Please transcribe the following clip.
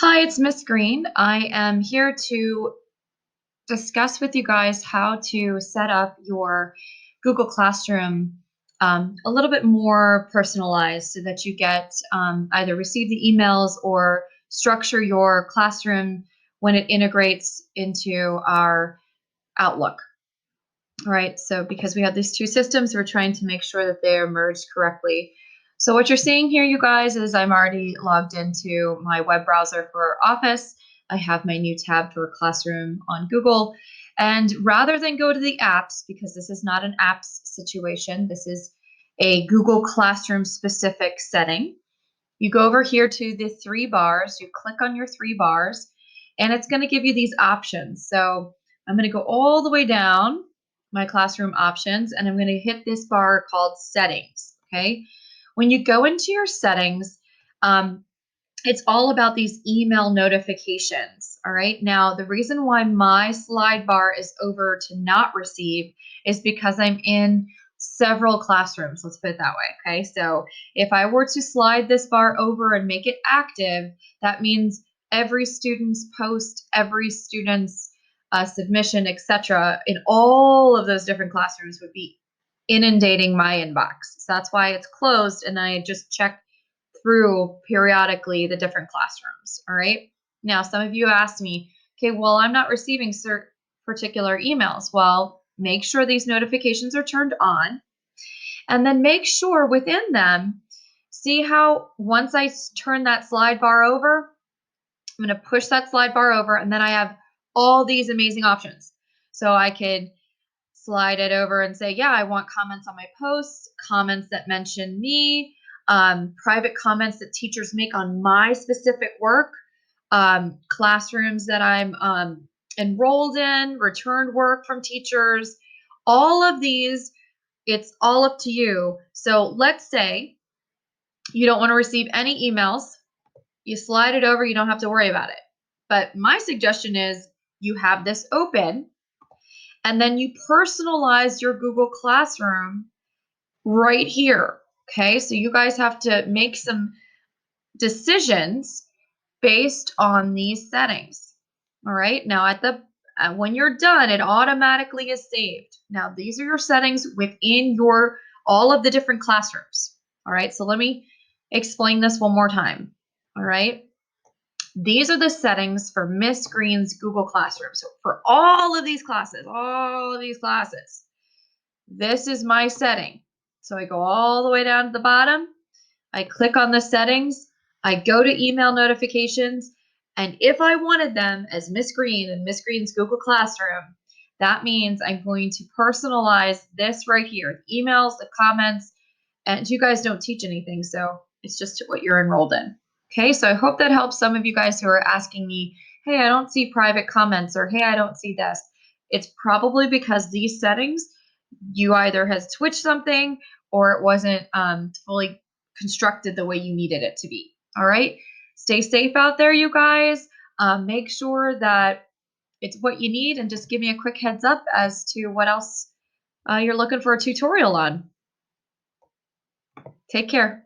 Hi, it's Miss Green. I am here to discuss with you guys how to set up your Google Classroom a little bit more personalized so that you get either receive the emails or structure your classroom when it integrates into our Outlook. All right, so because we have these two systems, we're trying to make sure that they are merged correctly. So what you're seeing here, you guys, is I'm already logged into my web browser for Office. I have my new tab for Classroom on Google. And rather than go to the apps, because this is not an apps situation, this is a Google Classroom specific setting, you go over here to the three bars, you click on your three bars, and it's going to give you these options. So I'm going to go all the way down my classroom options, and I'm going to hit this bar called settings. Okay. When you go into your settings, it's all about these email notifications. All right. Now, the reason why my slide bar is over to not receive is because I'm in several classrooms. Let's put it that way. Okay. So if I were to slide this bar over and make it active, that means every student's post, every student's submission, etc., in all of those different classrooms would be inundating my inbox. So that's why it's closed, and I just check through periodically the different classrooms. All right. Now, some of you asked me, okay, well, I'm not receiving certain particular emails. Well, make sure these notifications are turned on, and then make sure within them, see how once I turn that slide bar over, I'm going to push that slide bar over, and then I have all these amazing options. So I could slide it over and say, yeah, I want comments on my posts, comments that mention me, private comments that teachers make on my specific work, classrooms that I'm enrolled in, returned work from teachers, all of these, it's all up to you. So let's say you don't want to receive any emails. You slide it over, you don't have to worry about it. But my suggestion is you have this open, and then you personalize your Google Classroom right here. Okay, so you guys have to make some decisions based on these settings. All right, now when you're done, it automatically is saved. Now these are your settings within your all of the different classrooms. All right, so let me explain this one more time. All right, these are the settings for Miss Green's Google Classroom. So for all of these classes, this is my setting. So I go all the way down to the bottom. I click on the settings. I go to email notifications. And if I wanted them as Miss Green and Miss Green's Google Classroom, that means I'm going to personalize this right here, the emails, the comments, and you guys don't teach anything, so it's just what you're enrolled in. Okay, so I hope that helps some of you guys who are asking me, hey, I don't see private comments, or hey, I don't see this. It's probably because these settings, you either has switched something or it wasn't fully constructed the way you needed it to be. All right, stay safe out there, you guys. Make sure that it's what you need, and just give me a quick heads up as to what else you're looking for a tutorial on. Take care.